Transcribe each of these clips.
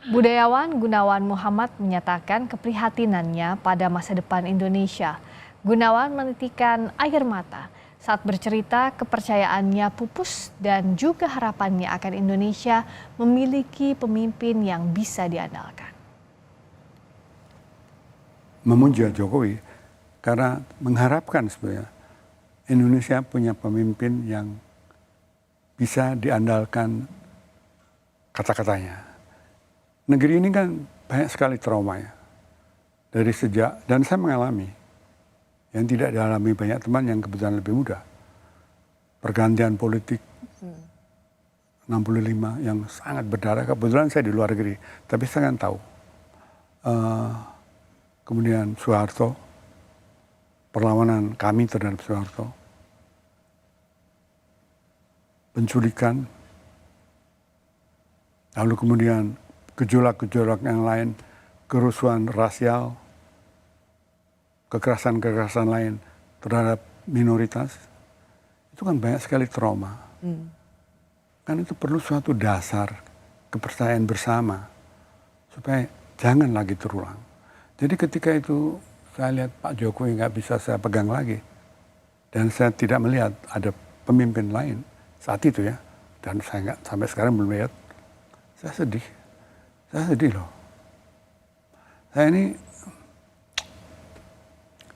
Budayawan Gunawan Muhammad menyatakan keprihatinannya pada masa depan Indonesia. Gunawan menitikan air mata saat bercerita kepercayaannya pupus dan juga harapannya akan Indonesia memiliki pemimpin yang bisa diandalkan. Memuja Jokowi karena mengharapkan sebenarnya Indonesia punya pemimpin yang bisa diandalkan kata-katanya. Negeri ini kan banyak sekali trauma ya. Dari sejak, dan saya mengalami, yang tidak dialami banyak teman yang kebetulan lebih muda. Pergantian politik 65 yang sangat berdarah, kebetulan saya di luar negeri, tapi saya kan tahu. Kemudian Soeharto, perlawanan kami terhadap Soeharto, penculikan, lalu kemudian gejolak-gejolak yang lain, kerusuhan rasial, kekerasan-kekerasan lain terhadap minoritas, itu kan banyak sekali trauma. Kan itu perlu suatu dasar kepercayaan bersama, supaya jangan lagi terulang. Jadi ketika itu saya lihat Pak Jokowi nggak bisa saya pegang lagi, dan saya tidak melihat ada pemimpin lain saat itu ya, dan saya nggak sampai sekarang belum lihat, saya sedih. Saya sedih loh. Saya ini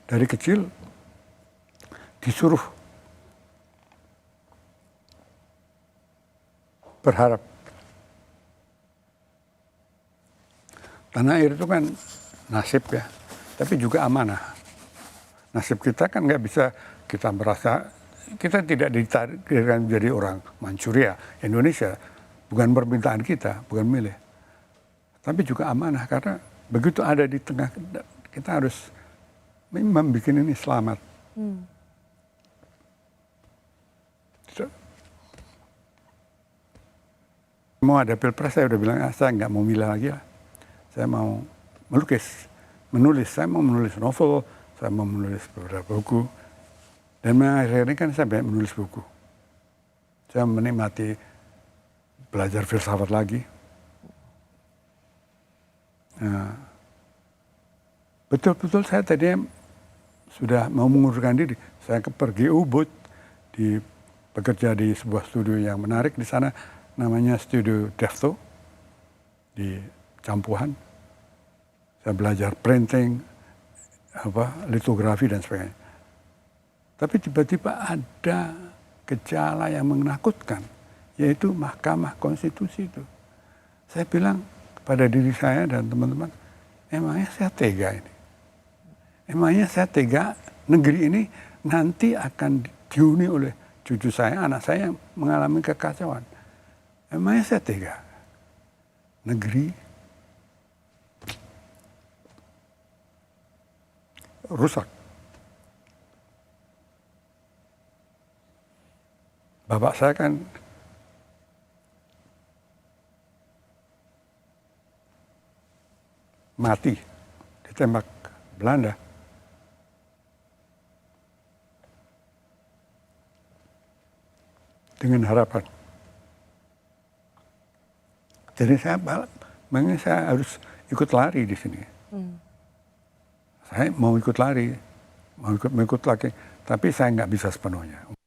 dari kecil disuruh berharap. Tanah air itu kan nasib ya, tapi juga amanah. Nasib kita kan nggak bisa kita merasa, kita tidak ditakdirkan menjadi orang Manchuria, Indonesia. Bukan permintaan kita, bukan milih. Tapi juga amanah, karena begitu ada di tengah, kita harus membuat ini selamat. Mau ada pilpres, saya udah bilang, saya nggak mau milih lagi lah. Saya mau melukis, menulis, saya mau menulis novel, saya mau menulis beberapa buku. Dan akhirnya kan saya banyak menulis buku. Saya menikmati belajar filsafat lagi. Nah, betul-betul saya tadinya sudah mau mengundurkan diri. Saya pergi Ubud, bekerja di sebuah studio yang menarik di sana, namanya Studio Defto di Campuhan. Saya belajar printing, litografi dan sebagainya. Tapi tiba-tiba ada gejala yang menakutkan, yaitu Mahkamah Konstitusi itu. Saya bilang pada diri saya dan teman-teman, emangnya saya tega ini? Emangnya saya tega negeri ini nanti akan dihuni oleh cucu saya, anak saya yang mengalami kekacauan. Emangnya saya tega? Negeri rusak. Bapak saya kan mati, ditembak Belanda. Dengan harapan. Jadi makanya saya harus ikut lari di sini. Saya mau ikut lari, mau ikut lagi, tapi saya nggak bisa sepenuhnya.